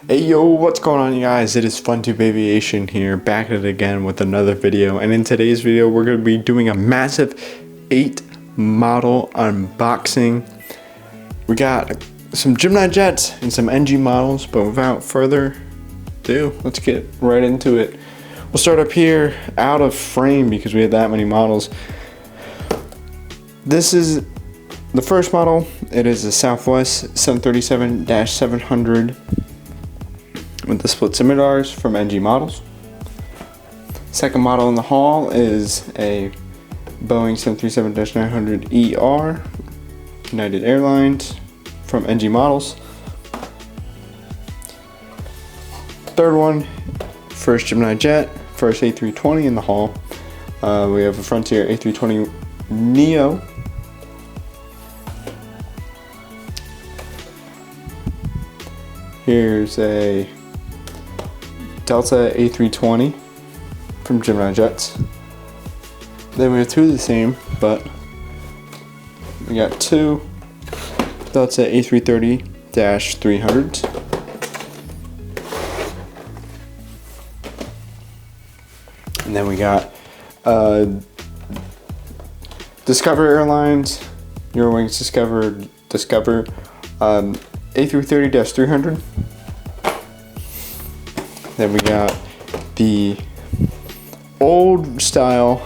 Hey yo, what's going on you guys? It is FunTube Aviation here, back at it again with another video. And in today's video, we're going to be doing a massive 8 model unboxing. We got some Gemini jets and some NG models, but without further ado, let's get right into it. We'll start up here out of frame because we had that many models. This is the first model. It is a Southwest 737-700 with the split scimitars from NG Models. Second model in the haul is a Boeing 737-900ER, United Airlines from NG Models. Third one, first Gemini jet, first A320 in the haul. We have a Frontier A320 Neo. Here's a Delta A320 from Gemini Jets. Then we have two of the same, but we got two Delta A330-300s. And then we got Discover Airlines, Eurowings Discover A330-300. Then we got the old style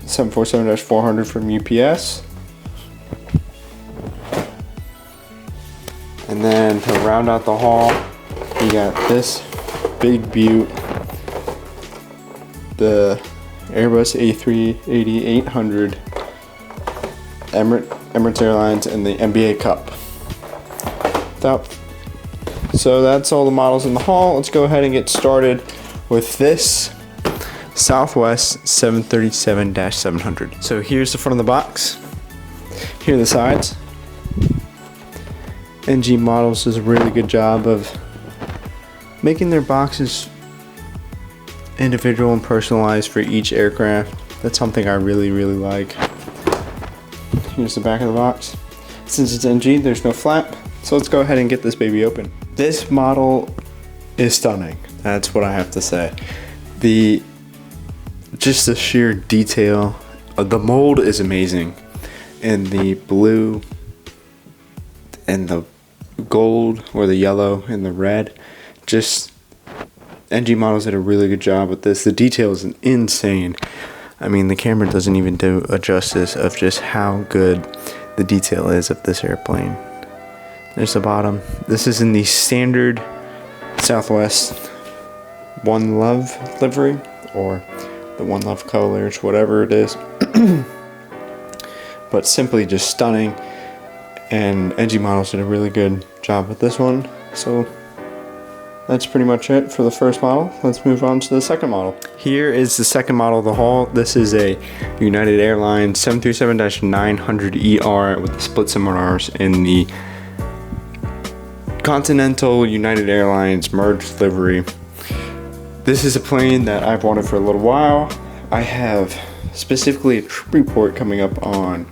747-400 from UPS. And then to round out the haul, we got this big beaut, the Airbus A380-800 Emirates Airlines and the NBA Cup. So that's all the models in the haul. Let's go ahead and get started with this Southwest 737-700. So here's the front of the box. Here are the sides. NG Models does a really good job of making their boxes individual and personalized for each aircraft. That's something I really like. Here's the back of the box. Since it's NG, there's no flap. So let's go ahead and get this baby open. This model is stunning. That's what I have to say. Just the sheer detail. The mold is amazing. And the blue and the gold or the yellow and the red. Just NG Models did a really good job with this. The detail is insane. I mean, the camera doesn't even do a justice of just how good the detail is of this airplane. There's the bottom. This is in the standard Southwest One Love livery, or the One Love colors, whatever it is. But simply just stunning. And NG Models did a really good job with this one. So that's pretty much it for the first model. Let's move on to the second model. Here is the second model of the haul. This is a United Airlines 737-900ER with the split scimitars in the Continental United Airlines merged livery. This is a plane that I've wanted for a little while. I have specifically a trip report coming up on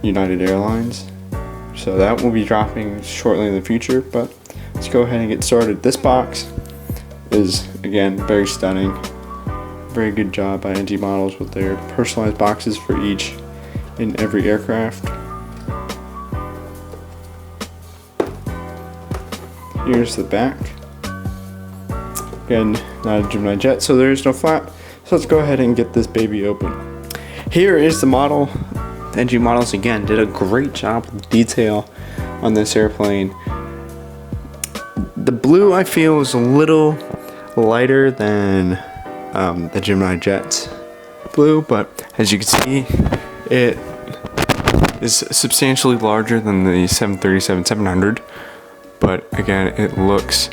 United Airlines, so that will be dropping shortly in the future, but let's go ahead and get started. This box is, again, very stunning. Very good job by NG Models with their personalized boxes for each and every aircraft. Here's the back. Again, not a Gemini jet, so there is no flap. So let's go ahead and get this baby open. Here is the model. NG Models, again, did a great job with detail on this airplane. The blue, I feel, is a little lighter than the Gemini Jet's blue, but as you can see, it is substantially larger than the 737-700. But again, it looks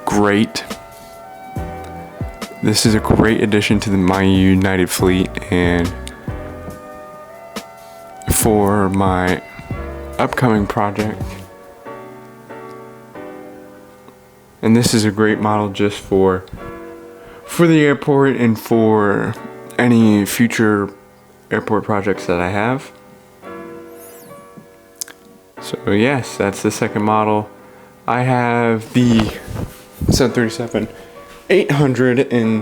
great. This is a great addition to my United fleet, and for my upcoming project. And this is a great model just for the airport and for any future airport projects that I have. So yes, that's the second model. I have the 737, 800 in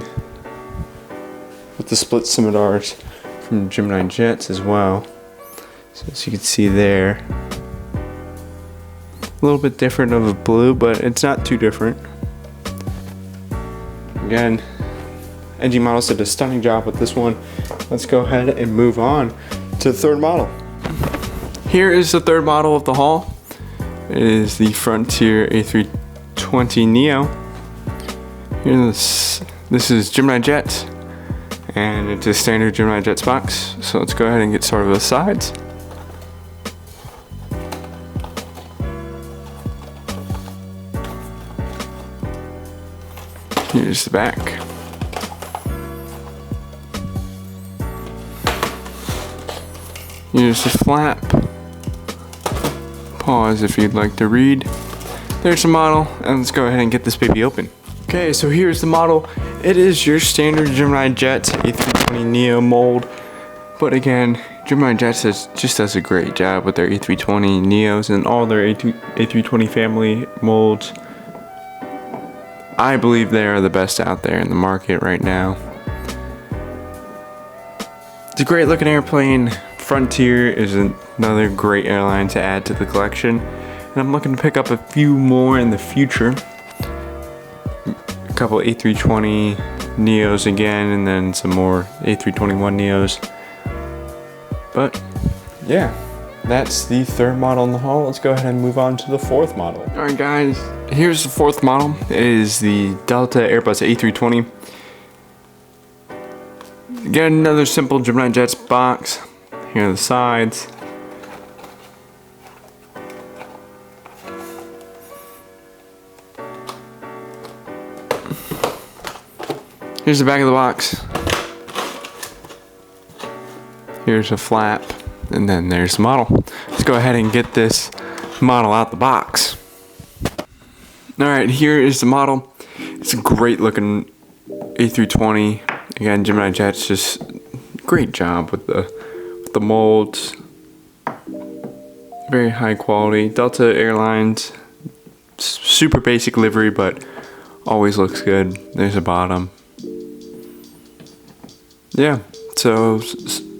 with the split scimitars from Gemini Jets as well. So as you can see there, a little bit different of a blue, but it's not too different. Again, NG Models did a stunning job with this one. Let's go ahead and move on to the third model. Here is the third model of the haul. It is the Frontier A320 Neo. This is Gemini Jets, and it's a standard Gemini Jets box. So let's go ahead and get started with the sides. Here's the back. Here's the flap. Pause if you'd like to read. There's the model, and let's go ahead and get this baby open. Okay, so here's the model. It is your standard Gemini Jets A320 Neo mold, but again, Gemini Jets just does a great job with their A320 Neos and all their A320 family molds. I believe they are the best out there in the market right now. It's a great looking airplane. Frontier is another great airline to add to the collection, and I'm looking to pick up a few more in the future. A couple A320 Neos again, and then some more A321 Neos. But yeah, that's the third model in the haul. Let's go ahead and move on to the fourth model. Alright guys, here's the fourth model. It is the Delta Airbus A320. Again, another simple Gemini Jets box. Here are the sides. Here's the back of the box. Here's a flap, and then there's the model. Let's go ahead and get this model out the box. Alright, here is the model. It's a great looking A320. Again, Gemini Jets, just great job with the molds. Very high quality. Delta Airlines, super basic livery, but always looks good. There's a bottom. Yeah, so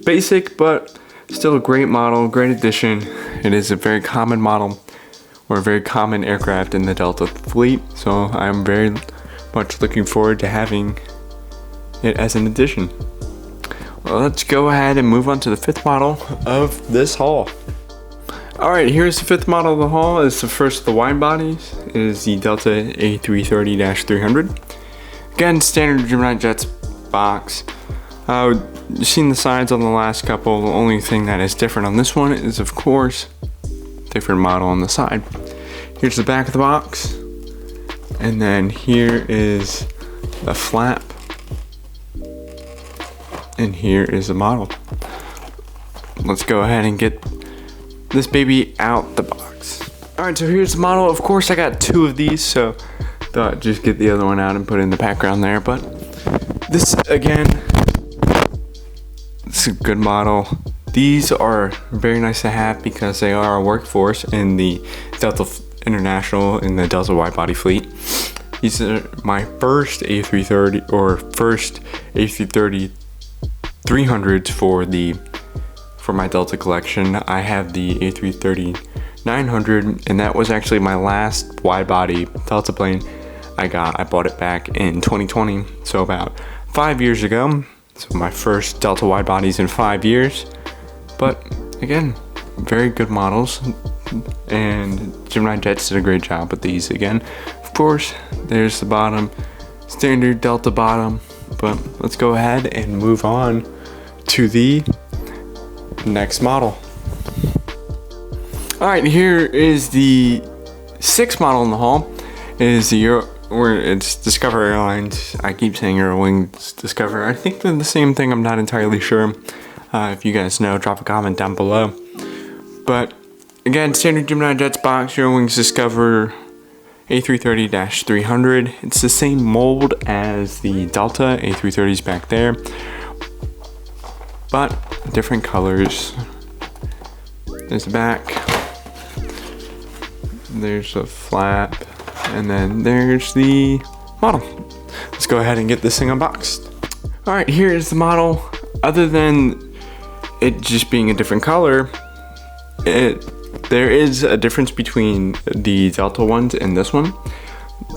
basic, but still a great model, great addition. It is a very common model, or a very common aircraft in the Delta fleet, so I'm very much looking forward to having it as an addition. Well, let's go ahead and move on to the fifth model of this haul. Alright, here's the fifth model of the haul. It's the first of the wide bodies. It is the Delta A330-300. Again, standard Gemini Jets box. You've seen the sides on the last couple. The only thing that is different on this one is, of course, different model on the side. Here's the back of the box, and then here is the flap, and here is the model. Let's go ahead and get this baby out the box. Alright, so here's the model. Of course, I got two of these, so thought I'd just get the other one out and put it in the background there, but this, again, it's a good model. These are very nice to have because they are a workforce in the Delta International in the Delta wide-body fleet. These are my first A330 or first A330 300s for my Delta collection. I have the A330 900, and that was actually my last wide-body Delta plane I bought it back in 2020, so about 5 years ago. So my first Delta wide bodies in 5 years, but again, very good models, and Gemini Jets did a great job with these again. Of course, there's the bottom, standard Delta bottom, but let's go ahead and move on to the next model. Alright, here is the sixth model in the haul. It is the it's Discover Airlines. I keep saying Eurowings Discover. I think they're the same thing. I'm not entirely sure. If you guys know, drop a comment down below. But again, standard Gemini Jets box, Eurowings Discover A330-300. It's the same mold as the Delta A330s back there, but different colors. There's the back. There's a flap. And then there's the model. Let's go ahead and get this thing unboxed. All right, here's the model. Other than it just being a different color, there is a difference between the Delta ones and this one.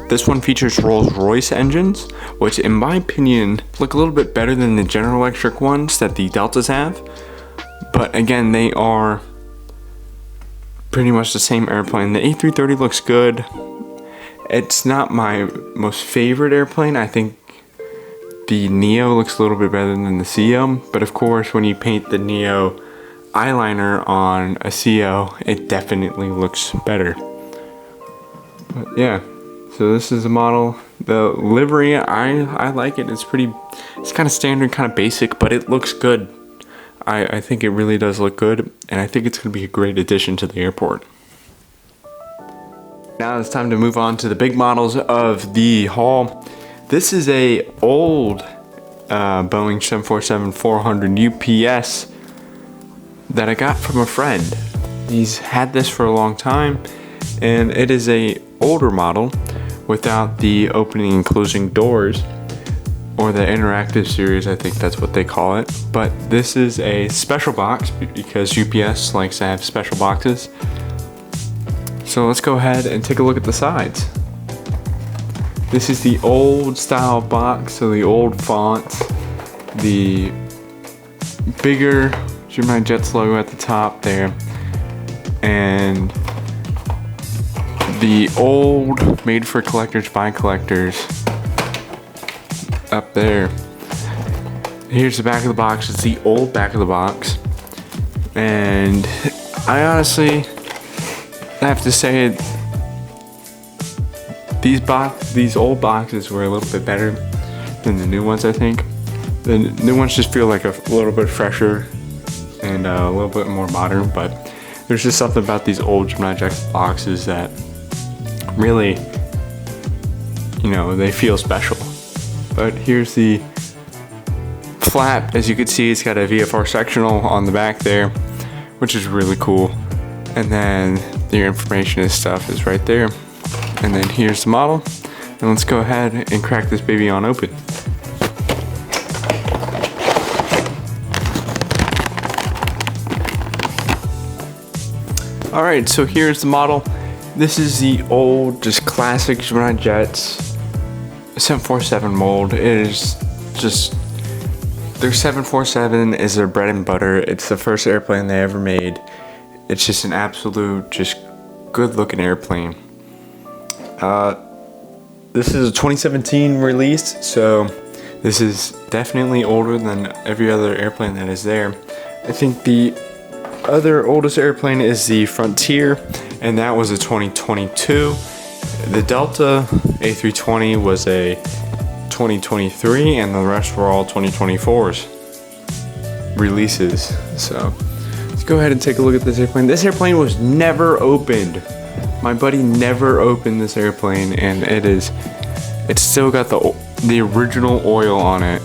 This one features Rolls-Royce engines, which in my opinion look a little bit better than the General Electric ones that the Deltas have. But again, they are pretty much the same airplane. The A330 looks good. It's not my most favorite airplane. I think the Neo looks a little bit better than the CEO, but of course when you paint the Neo eyeliner on a CEO, it definitely looks better. But yeah, so this is the model. The livery, I like it. It's kind of standard, kind of basic, but it looks good. I think it really does look good, and I think it's going to be a great addition to the airport. Now it's time to move on to the big models of the haul. This is a old Boeing 747-400 UPS that I got from a friend. He's had this for a long time, and it is a older model without the opening and closing doors, or the interactive series, I think that's what they call it. But this is a special box because UPS likes to have special boxes. So let's go ahead and take a look at the sides. This is the old style box, so the old fonts, the bigger Gemini Jets logo at the top there, and the old made for collectors by collectors up there. Here's the back of the box. It's the old back of the box, and I honestly have to say these old boxes were a little bit better than the new ones. I think the new ones just feel like a little bit fresher and a little bit more modern, but there's just something about these old Gemini Jets boxes that really, you know, they feel special. But here's the flap. As you can see, it's got a VFR sectional on the back there, which is really cool. And then your information and stuff is right there. And then here's the model. And let's go ahead and crack this baby on open. All right, so here's the model. This is the old, just classic Gemini Jets 747 mold. It is just, their 747 is their bread and butter. It's the first airplane they ever made. It's just an absolute, just good looking airplane. This is a 2017 release, so this is definitely older than every other airplane that is there. I think the other oldest airplane is the Frontier, and that was a 2022. The Delta A320 was a 2023, and the rest were all 2024's releases. So let's go ahead and take a look at this airplane. This airplane was never opened. My buddy never opened this airplane, and it's still got the original oil on it.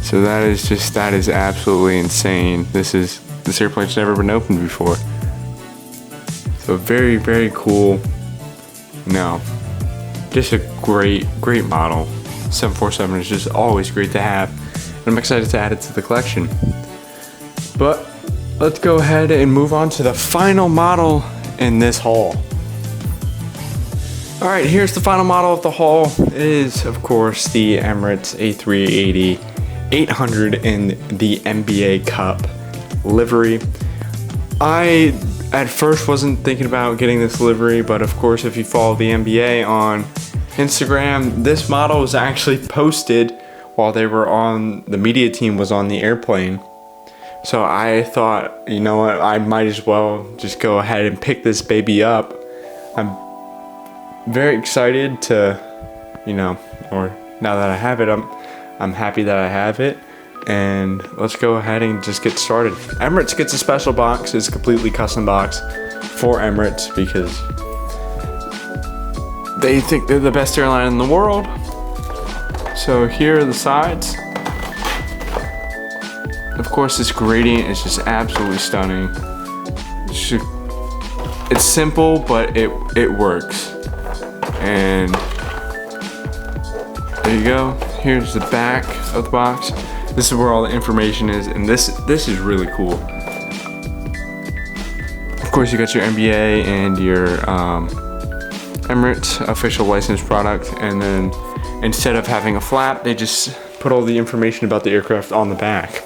So that is absolutely insane. This airplane's never been opened before. So very, very cool. No, just a great model. 747 is just always great to have, and I'm excited to add it to the collection. But let's go ahead and move on to the final model in this haul. All right, here's the final model of the haul. It is, of course, the Emirates A380-800 in the NBA Cup livery. I at first wasn't thinking about getting this livery, but of course, if you follow the NBA on Instagram, this model was actually posted while they were on, the media team was on the airplane. So I thought, you know what, I might as well just go ahead and pick this baby up. I'm very excited to, or now that I have it, I'm happy that I have it. And let's go ahead and just get started. Emirates gets a special box. It's a completely custom box for Emirates because they think they're the best airline in the world. So here are the sides. Of course, this gradient is just absolutely stunning. It's simple, but it works. And there you go. Here's the back of the box. This is where all the information is, and this is really cool. Of course, you got your NBA and your Emirates official licensed product, and then instead of having a flap, they just put all the information about the aircraft on the back.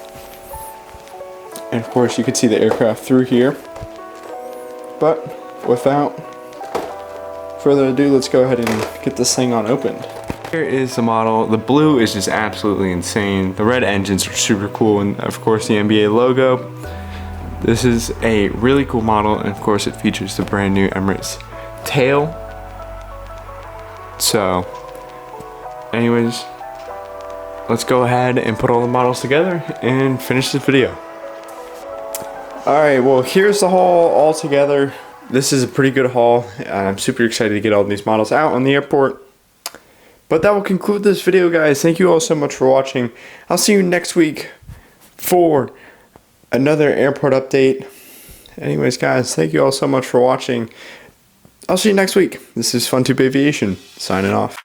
And of course, you can see the aircraft through here. But without further ado, let's go ahead and get this thing on opened. Here is the model. The blue is just absolutely insane. The red engines are super cool, and of course the NBA logo. This is a really cool model, and of course it features the brand new Emirates tail. So anyways, let's go ahead and put all the models together and finish this video. Alright, well, here's the haul all together. This is a pretty good haul. I'm super excited to get all these models out on the airport. But that will conclude this video, guys. Thank you all so much for watching. I'll see you next week for another airport update. Anyways, guys, thank you all so much for watching. I'll see you next week. This is FunTube Aviation, signing off.